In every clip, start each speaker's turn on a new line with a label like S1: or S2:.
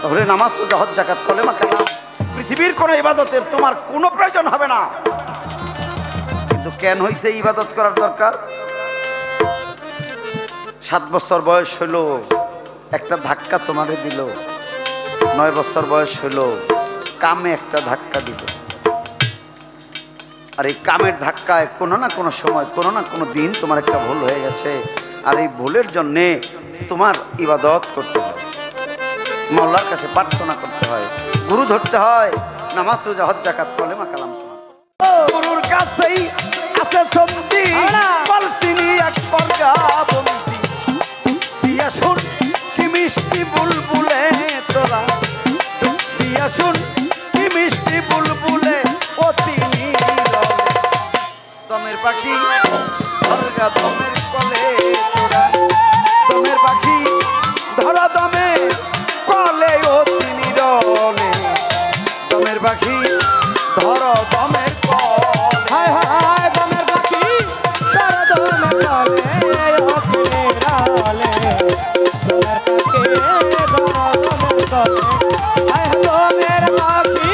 S1: তাহলে নামাজ রোজা হজ যাকাত কলেমা কালাম পৃথিবীর কোনো ইবাদতের তোমার কোনো প্রয়োজন হবে না। কিন্তু কেন হইছে ইবাদত করার দরকার? 7 বছর বয়স হইল, একটা ধাক্কা তোমারে দিল। 9 বছর বয়স হইল, কামে একটা ধাক্কা দিল। আর এই কামের ধাক্কায় কোনো না কোনো সময়, কোনো না কোনো দিন তোমার একটা ভুল হয়ে গেছে। আর এই ভুলের জন্যে তোমার ইবাদত করতে হয়, মাওলার কাছে প্রার্থনা করতে হয়, গুরু ধরতে হয়, নামাজ রোজা হজ যাকাত কলেমা কালাম। গুরুর কাছেই আছে সন্ধি, পালসিনি এক পর্যাবন্তি। দিয়া শুন কি মিষ্টি বুলবুলে তোরা, দিয়া শুন কি মিষ্টি বুলবুলে অতি নীরবে। দমের পাখি ধরগা দমের কলে তোরা, দমের পাখি ধরা দমে কলে অতি নীরবে। দমের পাখি ধর দমের কলে,
S2: হায় হায় দমের পাখি ধরা দমের কলে অতি নীরবে। দমের পাখি ধরা দমের কলে, হায় দমের পাখি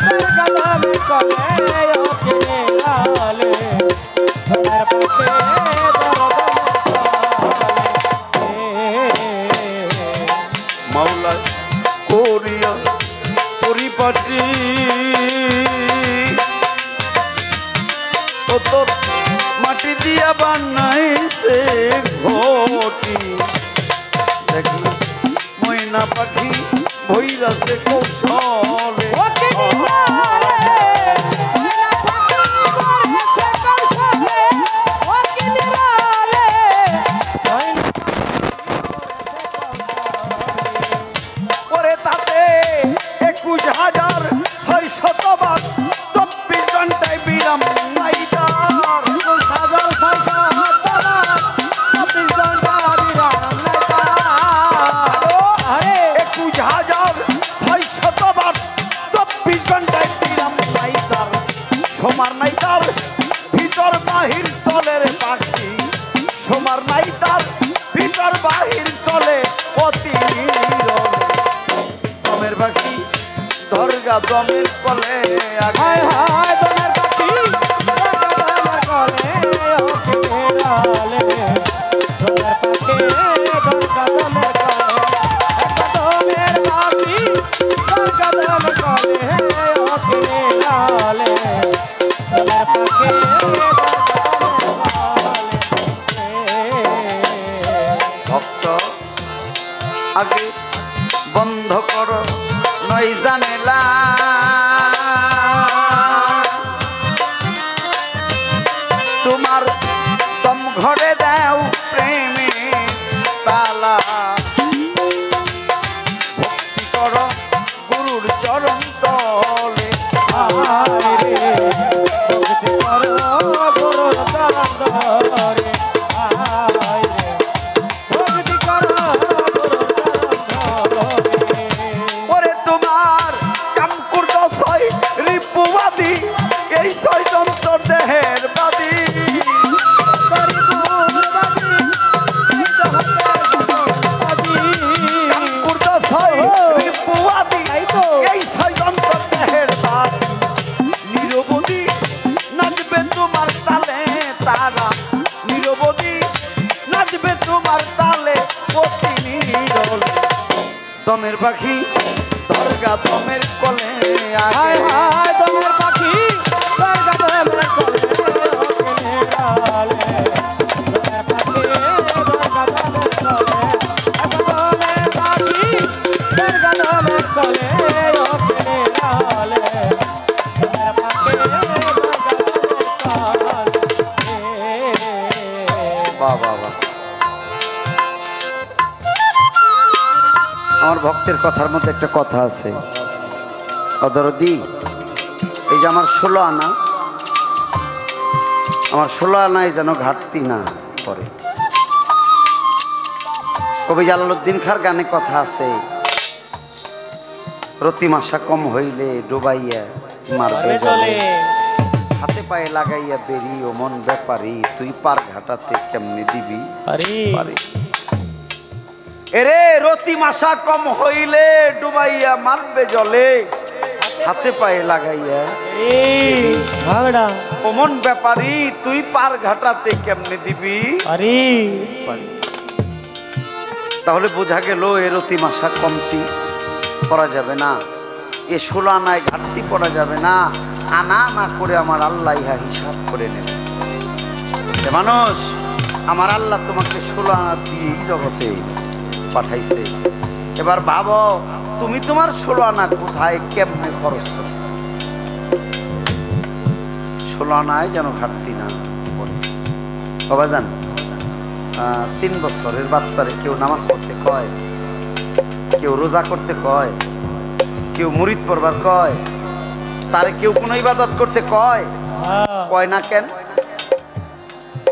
S2: ধরা দমের কলে অতি নীরবে। দমের পাখি ধরা
S1: মাওলা করিয়া পরিপাটি ও তোর মাটি দিয়া বানাইছে ঘটি। দেখি ময়না পাখি ভৈরাছে কৌশলে, ওরে তাতে 21,600 বার 24 ঘন্টায় বিরাম নাই তার। 21,600 বার 24 ঘন্টায় বিরাম নাই তার। সোমার নাই তার ভিতর বাহির তলের পাখি, সোমার নাই তার ভিতর বাহির তলে অতি নীরবে। দমের পাখি ধরগা দমের কলে,
S2: হায় হায় দমের পাখি ধরা দমের কলে অতি নীরবে। দমের পাখি ধরা দমের কলে, দমের পাখি ধরা দমের কলে অতি নীরবে। দমের পাখি ধরা দমের কলে।
S1: ভক্ত আগে বন্ধ করো নয় জানেলা, তোমার দম ঘরে দাও প্রেমে তালা। ভক্তি করো গুরুর চরণ তলে,
S2: হায় রে ভক্তি করো গুরুর চরণ ধরে, হায় রে ভক্তি করো গুরুর চরণ ধরে।
S1: ওরে তোমার কাম করত 6 রিপুবাদী, এই 6 যন্ত্র দেহের বাদী। কাম করত 6 রিপুবাদী, এই 6 যন্ত্র দেহের বাদী। নিরবধি নাচবে তোমার তালে তারা, নিরবধি নাচবে তোমার তালে অতি নীরবে। দমের পাখি ধরগা দমের কলে,
S2: হায় হায় দমের পাখি ধরা দমের কলে অতি নীরবে। দমের পাখি ধরা দমের কলে, দমের পাখি ধরা দমের কলে অতি নীরবে। দমের পাখি ধরা দমের কলে।
S1: বাহ বাহ বাহ। আমার ভক্তের কথার মধ্যে একটা কথা আছে, অদরদি এই যে আমার 16 আনা, আমার 16 আনায় যেন ঘাটতি না করে। কবি জালালউদ্দিন খাঁর গানে কথা আছে, প্রতিমাশা কম হইলে ডুবাইয়া মারবে জলে, হাতে পায়ে লাগাইয়া বেরি ও মন ব্যাপারী, তুই পার ঘাটাতে কেমনে দিবি পারি। এরে রতি মাসা কম হইলে ডুবাইয়া মারবে জলে, হাতে পায়ে লাগাইয়া।
S2: হ্যাঁ বেটা,
S1: অমন ব্যাপারী তুই পার ঘাটাতে কেমনে দিবি?
S2: আরে
S1: তাহলে বোঝা গেল এ রতি মাসা কমতি করা যাবে না, এ 16 আনায় ঘাটতি করা যাবে না। আনা না করে আমার আল্লাহ ইহা হিসাব করে নেবে। মানুষ, আমার আল্লাহ তোমাকে 16 আনা দিয়ে জগতে পাঠাইছে। এবার ভাবো তুমি তোমার 16 আনা কোথায় কেমনে খরচ করো। 16 আনায় যেন ঘাটতি না পড়ে। বাবা জান, 3 বছরের বাচ্চারে কেউ নামাজ পড়তে কয়, কেউ রোজা করতে কয়, কেউ মুরিদ পড়বার কয়, তারে কেউ কোনো ইবাদত করতে কয়, কয় না কেন?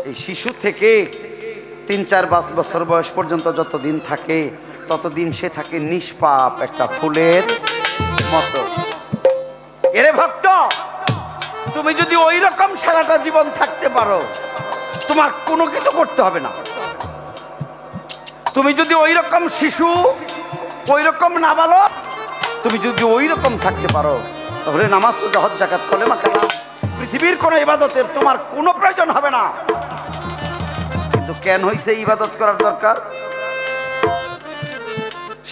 S1: এই শিশু থেকে 3-4-5 বছর বয়স পর্যন্ত যতদিন থাকে ততদিন সে থাকে নিষ্পাপ একটা ফুলের মতো। এরে ভক্ত, তুমি যদি ওই রকম সারাটা জীবন থাকতে পারো তোমার কোনো কিছু করতে হবে না। তুমি যদি ওই রকম শিশু, ওই রকম নাবালক, তুমি যদি ওই রকম থাকতে পারো তাহলে নামাজ, রোজা, হজ, যাকাত, কলেমা, কালাম, পৃথিবীর কোনো ইবাদতের তোমার কোনো প্রয়োজন হবে না। কিন্তু কেন হইছে ইবাদত করার দরকার?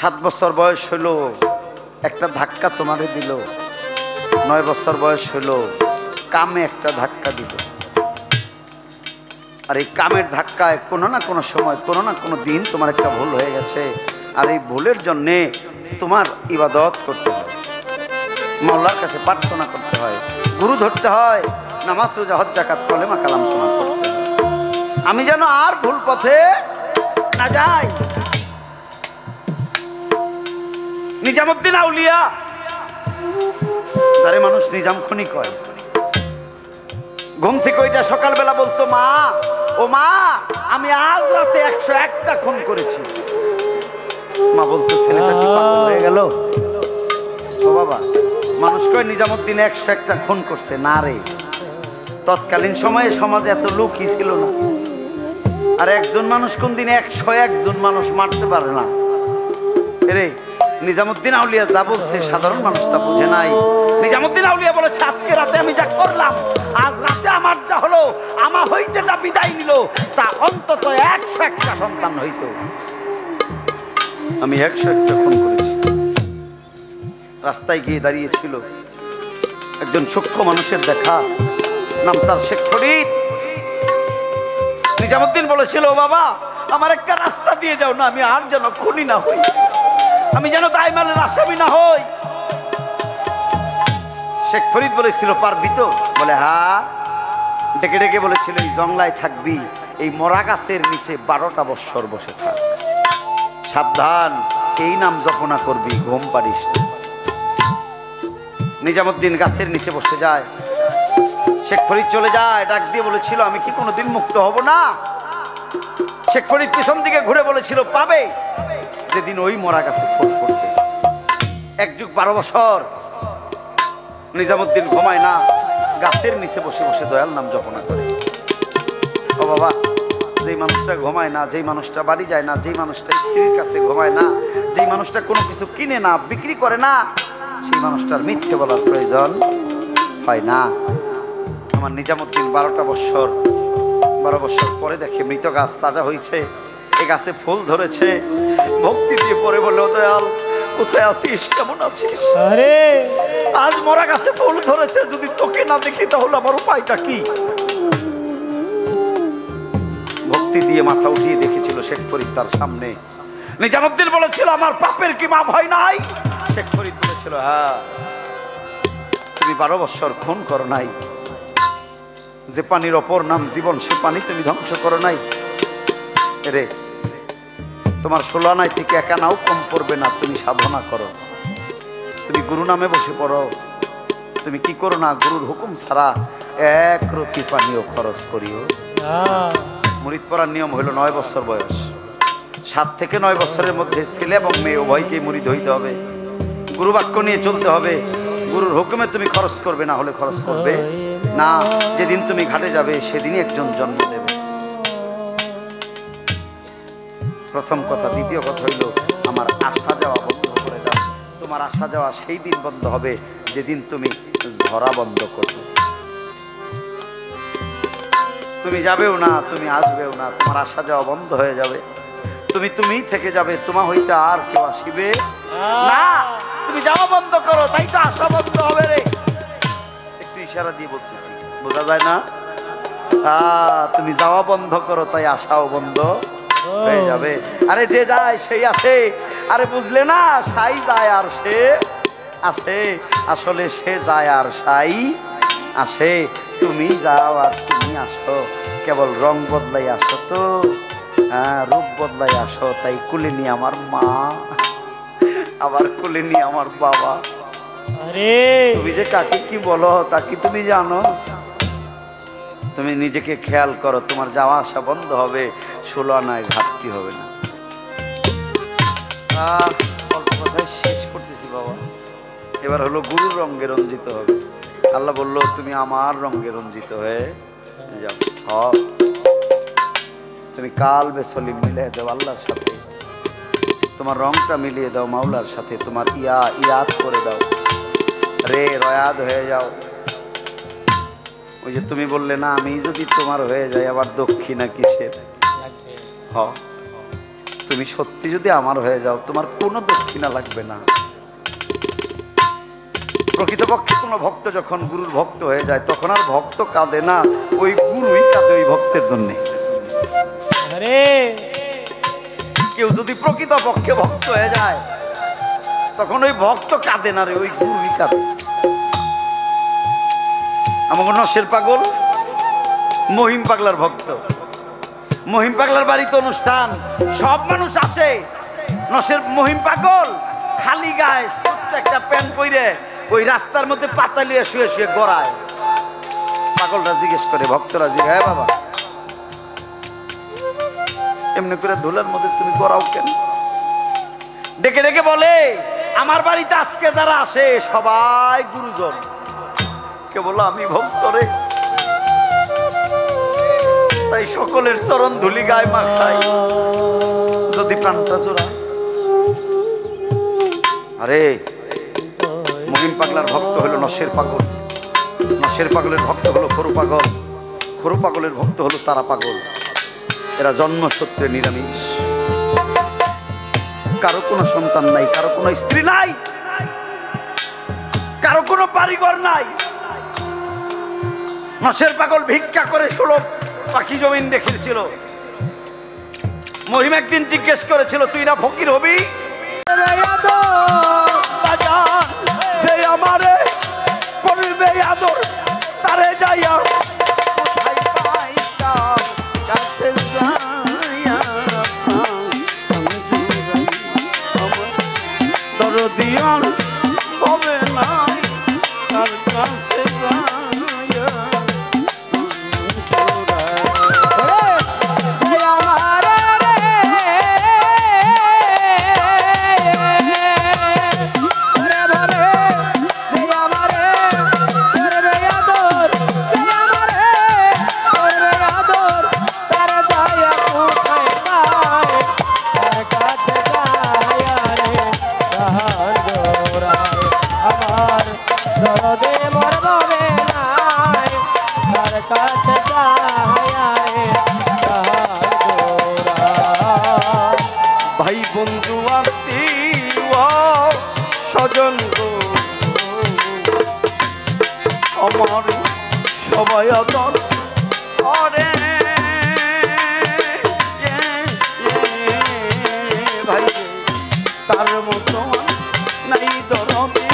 S1: 7 বছর বয়স হইল একটা ধাক্কা তোমারে দিল, 9 বছর বয়স হইল কামে একটা ধাক্কা দিল। আর এই কামের ধাক্কায় কোনো না কোনো সময়, কোনো না কোনো দিন তোমার একটা ভুল হয়ে গেছে। আর এই ভুলের জন্যে তোমার ইবাদত করতে হয়, মাওলার কাছে প্রার্থনা করতে হয়, গুরু ধরতে হয়, নামাজ, রোজা, হজ, যাকাত, কলেমা, কালাম তোমার করতে হয়। আমি যেন আর ভুল পথে না যাই। নিজামুদ্দিন আউলিয়া, যারে মানুষ নিজাম খনি কয়, ঘুম থেকে ওইটা সকালবেলা বলতো, মা ও মা, আমি আজ রাতে 101টা খুন করেছি। মা বলতো, ছেলেটা কি পাগল হয়ে গেল? ও বাবা, মানুষ কয় নিজামুদ্দিন 101টা খুন করছে। না রে, তৎকালীন সময়ে সমাজে এত লোকই ছিল না। আর একজন মানুষ কোনদিন 101 জন মানুষ মারতে পারে না। রে, নিজামুদ্দিন আউলিয়া যা বলছে সাধারণ মানুষ তা বুঝে নাই। নিজামুদ্দিন আউলিয়া বলেছে, আজকে রাতে আমি যা করলাম, আজ রাতে আমার যা হলো, আমার হইতে যা বিদায় নিল, তা অন্তত 101টা সন্তান হইতো। আমি 101টা খুন করেছি। রাস্তায় গিয়ে দাঁড়িয়েছিল একজন সূক্ষ্ম মানুষের দেখা, নাম তার শেখ ফরিদ। নিজামুদ্দিন বলেছিল, বাবা আমার একটা রাস্তা দিয়ে যাও না, আমি আর যেন খুনি না হই, আমি যেন দায়মালের আসামি না হই। শেখ ফরিদ বলেছিল, পারবি তো? বলে হ্যাঁ। ডেকে ডেকে বলেছিল, এই জংলায় থাকবি, এই মরা গাছের নিচে 12টা বৎসর বসে থাক, সাবধান, এই নাম জপনা করবি, ঘুম পারিস না। নিজামুদ্দিন গাছের নিচে বসে যায়, শেখ ফরিদ চলে যায়, ডাক দিয়ে বলেছিল, আমি কি কোনোদিন মুক্ত হব না? শেখ ফরিদ পিছন দিকে ঘুরে বলেছিল, পাবে, যেদিন ওই মরা গাছে ফল পড়বে। 1 যুগ 12 বছর নিজামুদ্দিন ঘুমায় না, গাছের নিচে বসে বসে দয়াল নাম জপনা করে। ও বাবা, যেই মানুষটা ঘুমায় না, যেই মানুষটা বাড়ি যায় না, যেই মানুষটা স্ত্রীর কাছে ঘুমায় না, যেই মানুষটা কোনো কিছু কিনে না, বিক্রি করে না, সেই মানুষটার মিথ্যে বলার প্রয়োজন হয় না। আমার নিজামুদ্দিন 12 বছর পরে দেখে মৃত গাছ তাজা হয়েছে, এ গাছে ফুল ধরেছে, ভক্তি দিয়ে পরে বলে, ও দয়াল কোথায় আছিস, কেমন আছিস?
S2: আরে
S1: আজ মরা গাছে ফুল ধরেছে, যদি তোকে না দেখি তাহলে আমার উপায়টা কি? ভক্তি দিয়ে মাথা উঠিয়ে দেখেছিল শেখ ফরিদ তার সামনে। নিজামুদ্দিন বলেছিল, আমার পাপের কি মাপ হয় নাই? শেখ ফরিদ বলেছিল, হ্যাঁ, তুমি 12 বছর খুন করো নাই, যে পানির অপর নাম জীবন, সে পানি তুমি ধ্বংস করো নাই। রে, তোমার 16 আনায় থেকে 1 আনাও কম পড়বে না, তুমি সাধনা করো, তুমি গুরু নামে বসে পড়ো, তুমি কি করো না, গুরুর হুকুম ছাড়া 1 রতি পানিও খরচ করিও। মুরিদ পড়ার নিয়ম হলো 9 বছর বয়স, 7 থেকে 9 বছরের মধ্যে ছেলে এবং মেয়ে উভয়কেই মুরিদ হইতে হবে, গুরু বাক্য নিয়ে চলতে হবে, গুরুর হুকুমে তুমি খরচ করবে, না হলে খরচ করবে না। যেদিন তুমি ঘাটে যাবে সেদিনই একজন জন্ম দেবে। প্রথম কথা। দ্বিতীয় কথা হইল আমার আসা যাওয়া বন্ধ করে দাও। তোমার আসা যাওয়া সেই দিন বন্ধ হবে যেদিন তুমি ঝরা বন্ধ করবে। তুমি যাবেও না, তুমি আসবেও না, তোমার আসা যাওয়া বন্ধ হয়ে যাবে। তুমিই থেকে যাবে, তোমা হইতে আর কেউ আসিবে না। তুমি যাওয়া বন্ধ করো, তাই তো আসা বন্ধ হবে রে। একটু ইশারা দিয়ে বলতেছি, বোঝা যায় না? তুমি যাওয়া বন্ধ করো, তাই আসাও বন্ধ হয়ে যাবে। আরে যে যায় সেই আসে, আরে বুঝলে না? সাই যায় আর সে আসে, আসলে সে যায় আর সাই আসে। তুমি যাও আর তুমি আসো, কেবল রং বদলাই আসো তো, রূপ বদলাই আসো। তাই কুলে নি আমার মা, আবার কুলে নি আমার বাবা।
S2: আরে
S1: তুমি যে কাকে কি বলো তা কি তুমি জানো? তুমি নিজেকে খেয়াল করো, তোমার যাওয়া আসা বন্ধ হবে, 16 আনায় ঘাটতি হবে না। অল্প কথায় শেষ করতেছি বাবা। এবার হলো গুরুর রঙে রঞ্জিত হবে। আল্লাহ বললো তুমি আমার রঙে রঞ্জিত হয়ে যাও। তুমি কাল বেসলি মিলিয়ে দাও আল্লাহর সাথে, তোমার রংটা মিলিয়ে দাও মাওলার সাথে, তোমার ইয়াদ করে দাও, রে রয়াদ হয়ে যাও। ওই যে তুমি বললে না, আমি যদি তোমার হয়ে যাই আবার দক্ষিণা কিসের? তুমি সত্যি যদি আমার হয়ে যাও, তোমার কোনো দক্ষিণা লাগবে না। প্রকৃতপক্ষে কোনো ভক্ত যখন গুরুর ভক্ত হয়ে যায়, তখন আর ভক্ত কাঁদে না, ওই গুরুই কাঁদে ওই ভক্তের জন্য। কেউ যদি প্রকৃতপক্ষে ভক্ত হয়ে যায়, তখন ওই ভক্ত কাঁদে না রে, ওই গুরুই কাঁদে। আমার নশের পাগল মহিম পাগলার ভক্ত। মহিম পাগলার বাড়িতে অনুষ্ঠান, সব মানুষ আসে। নশের মহিম পাগল খালি গায়ে ছোট্ট একটা প্যান্ট পরে ওই রাস্তার মধ্যে পাতা লিয়ে শুয়ে শুয়ে গড়ায়। পাগলরা জিজ্ঞেস করে, ভক্তরা জিজ্ঞেস, হ্যাঁ বাবা এমনি করে ধুলার মধ্যে তুমি গড়াও কেন? ডেকে ডেকে বলে, আমার বাড়িতে আজকে যারা আসে সবাই গুরুজন, কে বলো আমি ভক্ত রে, তাই সকলের চরণ ধুলি গায়ে মাখাই, যদি প্রাণটা জোড়া। আরে মহিম পাগলার ভক্ত হলো নশের পাগল, নশের পাগলের ভক্ত হলো খরু পাগল, খরু পাগলের ভক্ত হলো তারা পাগল। এরা জন্মসূত্রে নিরামিষ, কারো কোনো সন্তান নাই, কারো কোনো স্ত্রী নাই, কারো কোনো বাড়িঘর নাই। নশের পাগল ভিক্ষা করে 16 পাখি জমিন দেখেছিল। মহিম একদিন জিজ্ঞেস করেছিল, তুই না ফকির হবি? আমারে করবে আদর, তারে যাইয়া কোথায় পাইতাম, কাছে যাইয়া দরদিয়ার হবে না, তার কাছে যাইয়া ভাই বন্ধু আত্মীয় স্বজন আমার সবাই আদর করে, ভাই তার মতো নাই দরদি।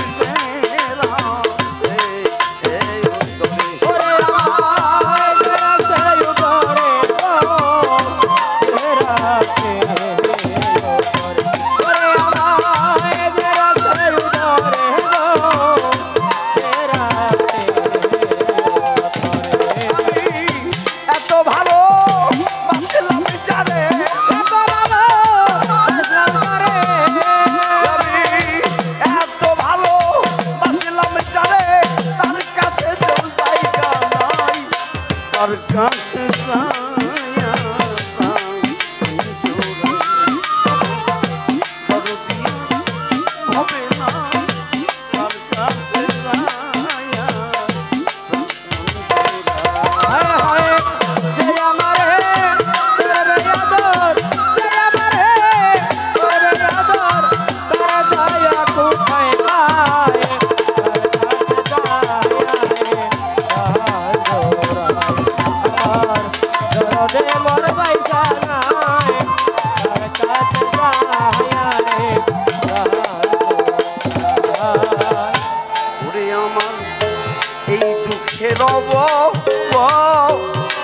S1: রব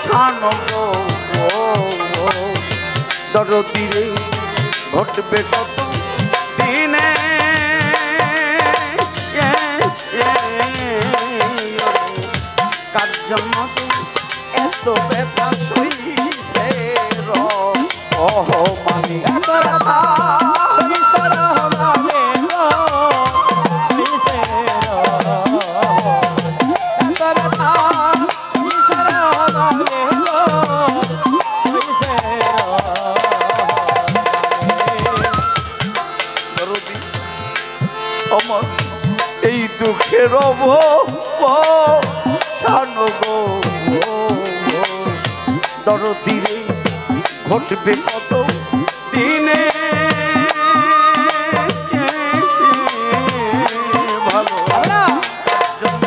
S1: শানব দরদিরে ঘটবে কত দিনে কার জন্য এত ব্যথা সইছে মানে
S2: এত ব্যথা সইছে মানে সইছে এত ব্যথা সইছে মানে সইছে
S1: দরদি আমার এই দুঃখের শানগো দরদিরে ঘটবে কত দিনে ভালো জন্য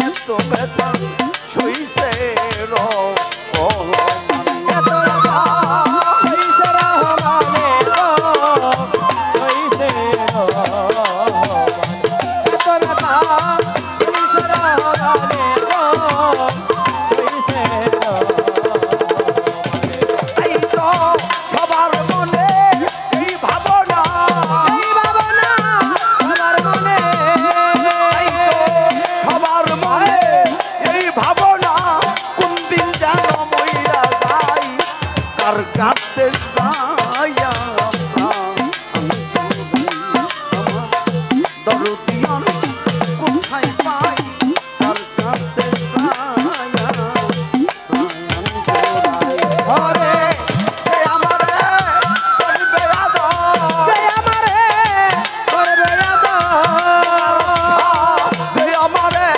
S1: এত ব্যথা সইছে
S2: এত ব্যথা সইছে মানে সইছে এত ব্যথা সইছে মানে সইছে
S1: এই তো সবার মনে এই ভাবনা
S2: আমার মনে
S1: এই তো সবার মনে এই ভাবনা কোন দিন যেন মইরা যাই তার কাছে যাইয়া দরদিয়ান কোথায় পাই তার কাছে যাইয়া
S2: ঘরে
S1: সে আমারে করবে আদর
S2: সে আমারে করবে
S1: সে আমারে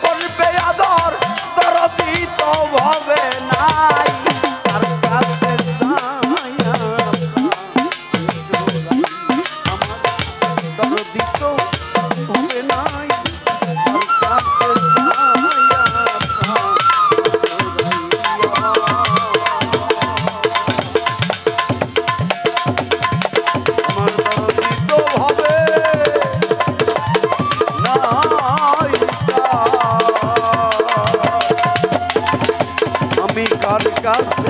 S1: করবে আদর দরদি তো ভাবে নাই তার কাছে যাইয়া আমার দরদি তো ভাবে নাই তার কাছে যাইয়া আমার দরদি তো ভাবে নাই আমি কার কাছে